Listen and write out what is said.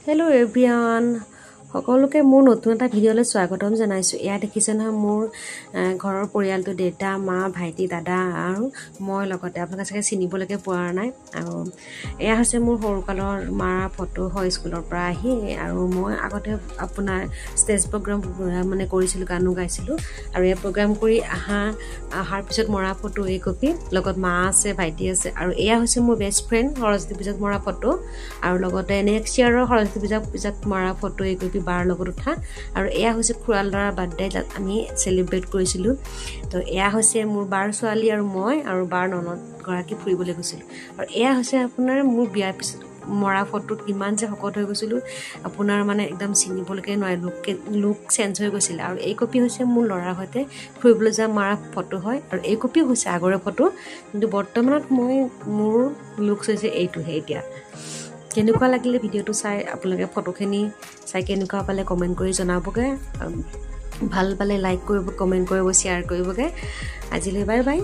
Hello everyone. সকলোকে মোৰ নতুন এটা ভিডিঅ'লৈ স্বাগতম জনাইছো। এয়া দেখিছে নহয় মোৰ ঘৰৰ পৰিয়ালটো দেউতা, মা, ভাইটি, দাদা আৰু মই লগতে আপোনালোকে চাগে চিনিবলৈকে পোৱা নাই। আৰু এয়া হৈছে মোৰ সৰুকালৰ মাৰা ফটো হয় স্কুলৰ পৰা আহি। আৰু মই আগতে আপোনাৰ ষ্টেজ প্ৰগ্ৰাম মানে কৰিছিলোঁ, গানো গাইছিলোঁ। আৰু এই প্ৰগ্ৰাম কৰি অহাৰ পিছত মৰা ফটো এই কপি, লগত মা আছে, ভাইটি আছে। আৰু এয়া হৈছে মোৰ বেষ্ট ফ্ৰেণ্ড সৰস্বতী পূজাত মৰা ফটো। আৰু লগতে নেক্সট ইয়াৰৰ সৰস্বতী পূজাত মৰা ফটো এই কপি বাৰ লগত উঠা। আৰু এয়া হৈছে খুৰাল ল'ৰাৰ বাৰ্থডে, তাত আমি চেলিব্ৰেট কৰিছিলোঁ। তো এয়া হৈছে মোৰ বাৰ ছোৱালী আৰু মই আৰু বাৰ ননদগৰাকী ফুৰিবলৈ গৈছিলোঁ। আৰু এয়া হৈছে আপোনাৰ মোৰ বিয়াৰ পিছত মৰা ফটোত কিমান যে শকত হৈ গৈছিলোঁ, আপোনাৰ মানে একদম চিনিবলৈকে নোৱাৰে, লুক চেঞ্জ হৈ গৈছিলে। আৰু এই কপি হৈছে মোৰ ল'ৰাৰ সৈতে ফুৰিবলৈ যোৱা মৰা ফটো হয়। আৰু এই কপিও হৈছে আগৰে ফটো, কিন্তু বৰ্তমানত মোৰ লুকছ হৈছে এইটোহে। এতিয়া কেনেকুৱা লাগিলে ভিডিঅ'টো চাই, আপোনালোকে ফটোখিনি চাই কেনেকুৱা পালে কমেণ্ট কৰি জনাবগৈ। ভাল পালে লাইক কৰিব, কমেণ্ট কৰিব, শ্বেয়াৰ কৰিবগৈ। আজিলৈ বাই বাই।